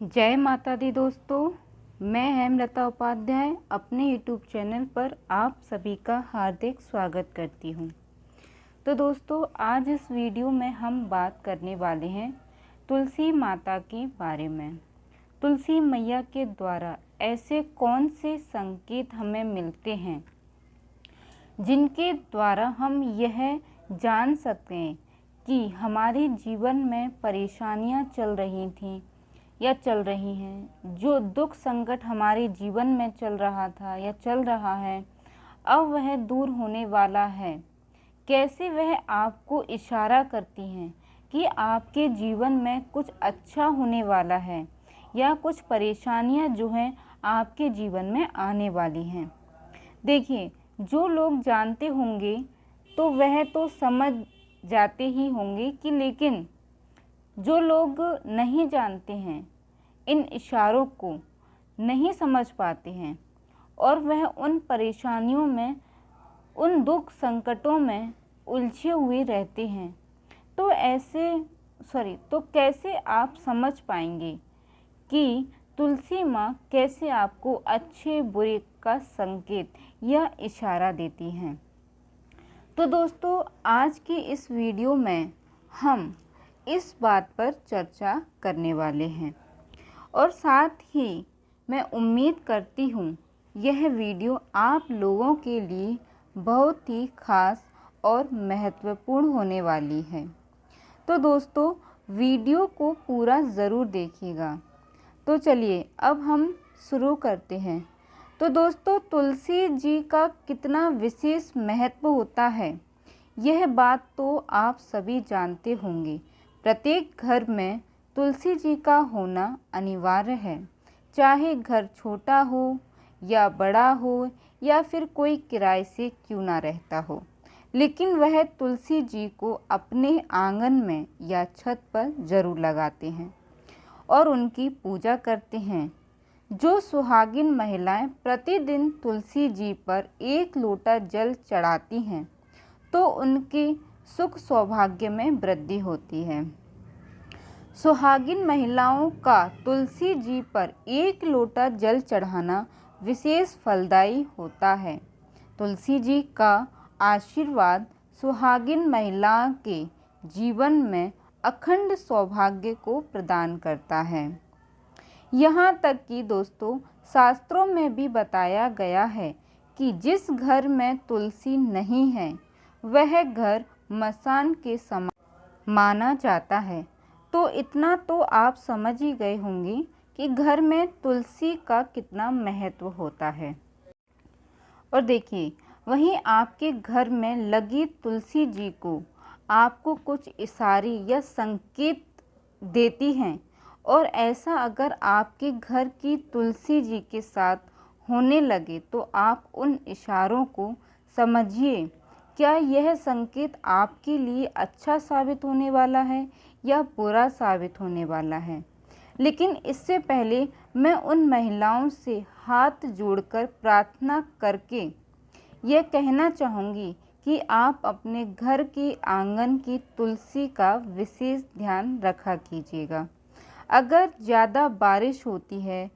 जय माता दी दोस्तों, मैं हेमलता उपाध्याय अपने यूट्यूब चैनल पर आप सभी का हार्दिक स्वागत करती हूँ। तो दोस्तों, आज इस वीडियो में हम बात करने वाले हैं तुलसी माता के बारे में। तुलसी मैया के द्वारा ऐसे कौन से संकेत हमें मिलते हैं जिनके द्वारा हम यह जान सकते हैं कि हमारे जीवन में परेशानियाँ चल रही थीं या चल रही हैं, जो दुख संकट हमारे जीवन में चल रहा था या चल रहा है, अब वह दूर होने वाला है। कैसे वह आपको इशारा करती हैं कि आपके जीवन में कुछ अच्छा होने वाला है या कुछ परेशानियां जो हैं आपके जीवन में आने वाली हैं। देखिए, जो लोग जानते होंगे तो वह तो समझ जाते ही होंगे कि, लेकिन जो लोग नहीं जानते हैं, इन इशारों को नहीं समझ पाते हैं और वह उन परेशानियों में, उन दुख संकटों में उलझे हुए रहते हैं, तो कैसे आप समझ पाएंगे कि तुलसी माँ कैसे आपको अच्छे बुरे का संकेत या इशारा देती हैं। तो दोस्तों, आज की इस वीडियो में हम इस बात पर चर्चा करने वाले हैं और साथ ही मैं उम्मीद करती हूँ यह वीडियो आप लोगों के लिए बहुत ही खास और महत्वपूर्ण होने वाली है। तो दोस्तों, वीडियो को पूरा ज़रूर देखिएगा। तो चलिए अब हम शुरू करते हैं। तो दोस्तों, तुलसी जी का कितना विशेष महत्व होता है, यह बात तो आप सभी जानते होंगे। प्रत्येक घर में तुलसी जी का होना अनिवार्य है, चाहे घर छोटा हो या बड़ा हो या फिर कोई किराए से क्यों ना रहता हो, लेकिन वह तुलसी जी को अपने आंगन में या छत पर ज़रूर लगाते हैं और उनकी पूजा करते हैं। जो सुहागिन महिलाएं प्रतिदिन तुलसी जी पर 1 लोटा जल चढ़ाती हैं तो उनके सुख सौभाग्य में वृद्धि होती है। सुहागिन महिलाओं का तुलसी जी पर 1 लोटा जल चढ़ाना विशेष फलदायी होता है। तुलसी जी का आशीर्वाद सुहागिन महिला के जीवन में अखंड सौभाग्य को प्रदान करता है। यहाँ तक कि दोस्तों, शास्त्रों में भी बताया गया है कि जिस घर में तुलसी नहीं है वह घर मसान के समान माना जाता है। तो इतना तो आप समझ ही गए होंगे कि घर में तुलसी का कितना महत्व होता है। और देखिए, वहीं आपके घर में लगी तुलसी जी को आपको कुछ इशारे या संकेत देती हैं, और ऐसा अगर आपके घर की तुलसी जी के साथ होने लगे तो आप उन इशारों को समझिए। क्या यह संकेत आपके लिए अच्छा साबित होने वाला है या बुरा साबित होने वाला है? लेकिन इससे पहले मैं उन महिलाओं से हाथ जोड़कर प्रार्थना करके यह कहना चाहूँगी कि आप अपने घर के आंगन की तुलसी का विशेष ध्यान रखा कीजिएगा। अगर ज़्यादा बारिश होती है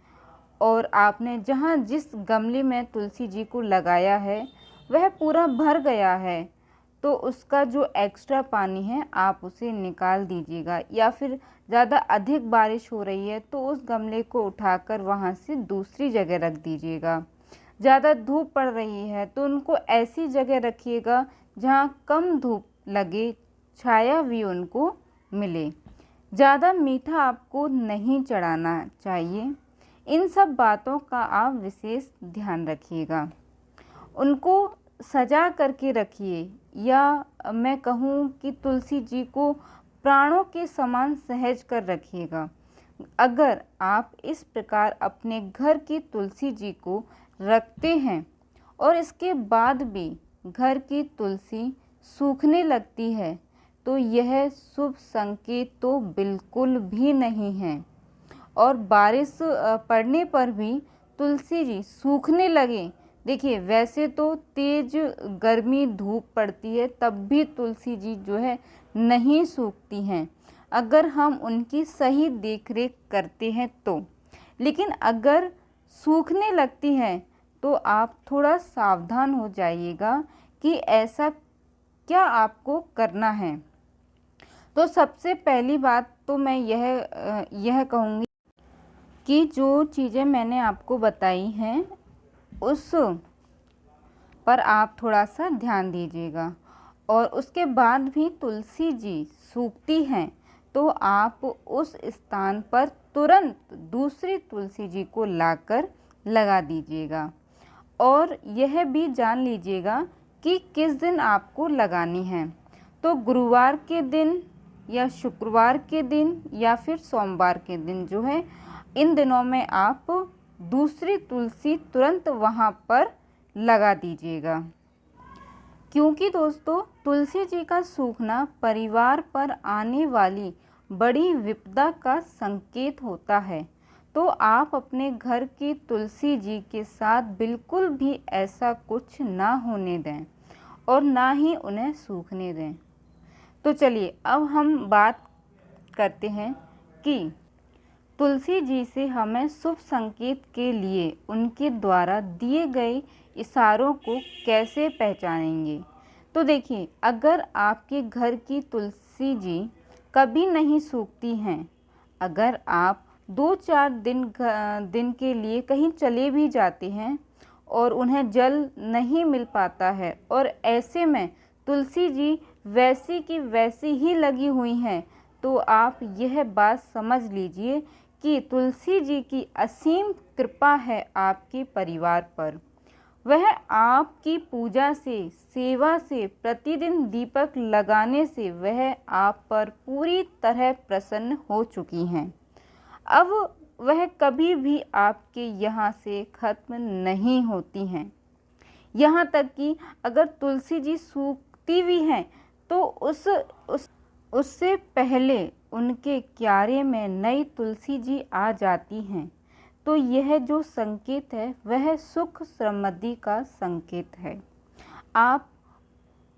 और आपने जहाँ जिस गमले में तुलसी जी को लगाया है वह पूरा भर गया है, तो उसका जो एक्स्ट्रा पानी है आप उसे निकाल दीजिएगा। या फिर ज़्यादा अधिक बारिश हो रही है तो उस गमले को उठाकर वहाँ से दूसरी जगह रख दीजिएगा। ज़्यादा धूप पड़ रही है तो उनको ऐसी जगह रखिएगा जहाँ कम धूप लगे, छाया भी उनको मिले। ज़्यादा मीठा आपको नहीं चढ़ाना चाहिए। इन सब बातों का आप विशेष ध्यान रखिएगा। उनको सजा करके रखिए, या मैं कहूँ कि तुलसी जी को प्राणों के समान सहज कर रखिएगा। अगर आप इस प्रकार अपने घर की तुलसी जी को रखते हैं और इसके बाद भी घर की तुलसी सूखने लगती है तो यह शुभ संकेत तो बिल्कुल भी नहीं है। और बारिश पड़ने पर भी तुलसी जी सूखने लगे, देखिए वैसे तो तेज गर्मी धूप पड़ती है तब भी तुलसी जी जो है नहीं सूखती हैं। अगर हम उनकी सही देखरेख करते हैं तो। लेकिन अगर सूखने लगती हैं तो आप थोड़ा सावधान हो जाइएगा कि ऐसा क्या आपको करना है। तो सबसे पहली बात तो मैं यह कहूँगी कि जो चीज़ें मैंने आपको बताई हैं उस पर आप थोड़ा सा ध्यान दीजिएगा। और उसके बाद भी तुलसी जी सूखती हैं तो आप उस स्थान पर तुरंत दूसरी तुलसी जी को लाकर लगा दीजिएगा। और यह भी जान लीजिएगा कि किस दिन आपको लगानी है। तो गुरुवार के दिन या शुक्रवार के दिन या फिर सोमवार के दिन जो है, इन दिनों में आप दूसरी तुलसी तुरंत वहाँ पर लगा दीजिएगा। क्योंकि दोस्तों तुलसी जी का सूखना परिवार पर आने वाली बड़ी विपदा का संकेत होता है। तो आप अपने घर की तुलसी जी के साथ बिल्कुल भी ऐसा कुछ ना होने दें और ना ही उन्हें सूखने दें। तो चलिए अब हम बात करते हैं कि तुलसी जी से हमें शुभ संकेत के लिए उनके द्वारा दिए गए इशारों को कैसे पहचानेंगे। तो देखिए, अगर आपके घर की तुलसी जी कभी नहीं सूखती हैं, अगर आप 2-4 दिन के लिए कहीं चले भी जाते हैं और उन्हें जल नहीं मिल पाता है और ऐसे में तुलसी जी वैसी की वैसी ही लगी हुई हैं, तो आप यह बात समझ लीजिए कि तुलसी जी की असीम कृपा है आपके परिवार पर। वह आपकी पूजा से, सेवा से, प्रतिदिन दीपक लगाने से वह आप पर पूरी तरह प्रसन्न हो चुकी हैं। अब वह कभी भी आपके यहाँ से खत्म नहीं होती हैं। यहाँ तक कि अगर तुलसी जी सूखती भी हैं तो उससे पहले उनके क्यारे में नई तुलसी जी आ जाती हैं। तो यह जो संकेत है वह सुख समृद्धि का संकेत है।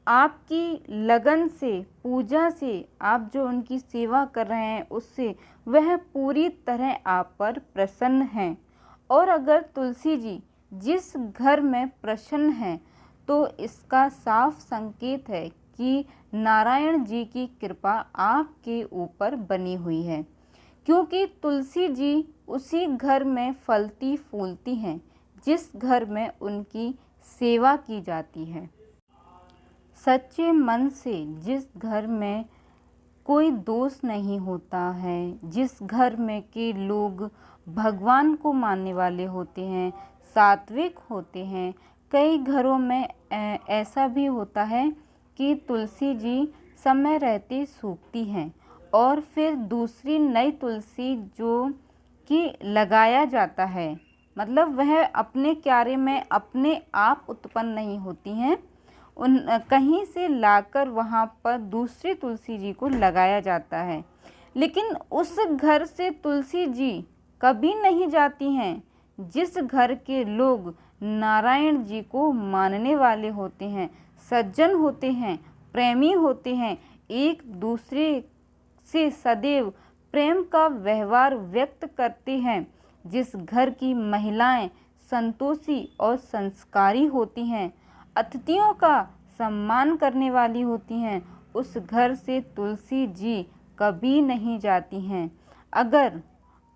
आपकी लगन से, पूजा से, आप जो उनकी सेवा कर रहे हैं उससे वह पूरी तरह आप पर प्रसन्न हैं। और अगर तुलसी जी जिस घर में प्रसन्न हैं तो इसका साफ संकेत है कि नारायण जी की कृपा आपके ऊपर बनी हुई है, क्योंकि तुलसी जी उसी घर में फलती फूलती हैं जिस घर में उनकी सेवा की जाती है। सच्चे मन से जिस घर में कोई दोष नहीं होता है, जिस घर में के लोग भगवान को मानने वाले होते हैं, सात्विक होते हैं। कई घरों में ऐसा भी होता है कि तुलसी जी समय रहते सूखती हैं और फिर दूसरी नई तुलसी जो कि लगाया जाता है, मतलब वह अपने क्यारे में अपने आप उत्पन्न नहीं होती हैं, उन कहीं से लाकर वहाँ पर दूसरी तुलसी जी को लगाया जाता है। लेकिन उस घर से तुलसी जी कभी नहीं जाती हैं जिस घर के लोग नारायण जी को मानने वाले होते हैं, सज्जन होते हैं, प्रेमी होते हैं, एक दूसरे से सदैव प्रेम का व्यवहार व्यक्त करते हैं, जिस घर की महिलाएं संतोषी और संस्कारी होती हैं, अतिथियों का सम्मान करने वाली होती हैं, उस घर से तुलसी जी कभी नहीं जाती हैं। अगर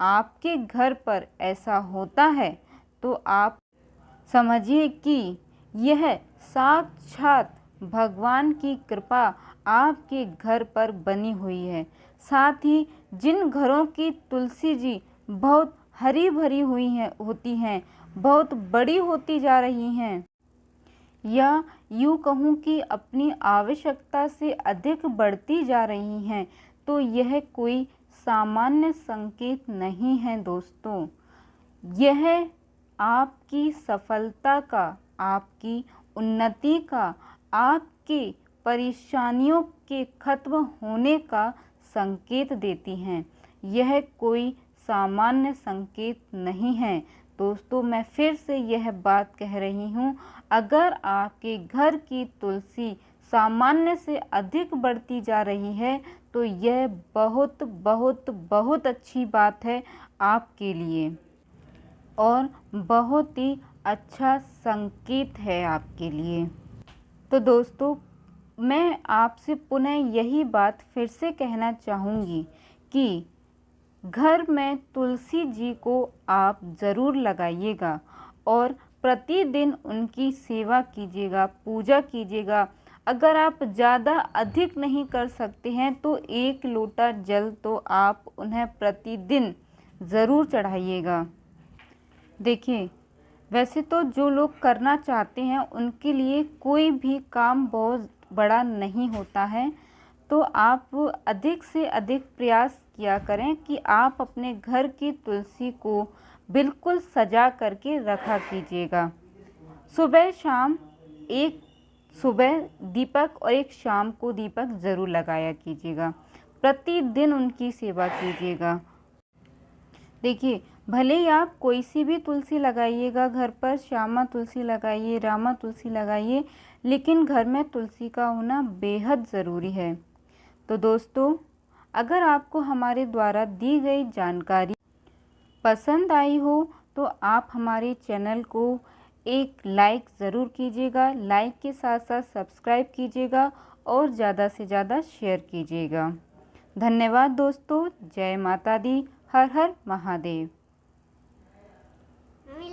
आपके घर पर ऐसा होता है तो आप समझिए कि यह साक्षात भगवान की कृपा आपके घर पर बनी हुई है। साथ ही जिन घरों की तुलसी जी बहुत हरी भरी होती हैं, बहुत बड़ी होती जा रही हैं, या यूँ कहूँ कि अपनी आवश्यकता से अधिक बढ़ती जा रही हैं, तो यह कोई सामान्य संकेत नहीं है दोस्तों। यह आपकी सफलता का, आपकी उन्नति का, आपके परेशानियों के खत्म होने का संकेत देती हैं। यह कोई सामान्य संकेत नहीं है दोस्तों। मैं फिर से यह बात कह रही हूँ, अगर आपके घर की तुलसी सामान्य से अधिक बढ़ती जा रही है तो यह बहुत बहुत बहुत अच्छी बात है आपके लिए और बहुत ही अच्छा संकेत है आपके लिए। तो दोस्तों, मैं आपसे पुनः यही बात फिर से कहना चाहूँगी कि घर में तुलसी जी को आप ज़रूर लगाइएगा और प्रतिदिन उनकी सेवा कीजिएगा, पूजा कीजिएगा। अगर आप ज़्यादा अधिक नहीं कर सकते हैं तो 1 लोटा जल तो आप उन्हें प्रतिदिन ज़रूर चढ़ाइएगा। देखिए, वैसे तो जो लोग करना चाहते हैं उनके लिए कोई भी काम बहुत बड़ा नहीं होता है, तो आप अधिक से अधिक प्रयास किया करें कि आप अपने घर की तुलसी को बिल्कुल सजा करके रखा कीजिएगा। सुबह शाम एक सुबह दीपक और एक शाम को दीपक ज़रूर लगाया कीजिएगा। प्रतिदिन उनकी सेवा कीजिएगा। देखिए, भले ही आप कोई सी भी तुलसी लगाइएगा घर पर, श्यामा तुलसी लगाइए, रामा तुलसी लगाइए, लेकिन घर में तुलसी का होना बेहद ज़रूरी है। तो दोस्तों, अगर आपको हमारे द्वारा दी गई जानकारी पसंद आई हो तो आप हमारे चैनल को एक लाइक ज़रूर कीजिएगा। लाइक के साथ साथ सब्सक्राइब कीजिएगा और ज़्यादा से ज़्यादा शेयर कीजिएगा। धन्यवाद दोस्तों। जय माता दी। हर हर महादेव।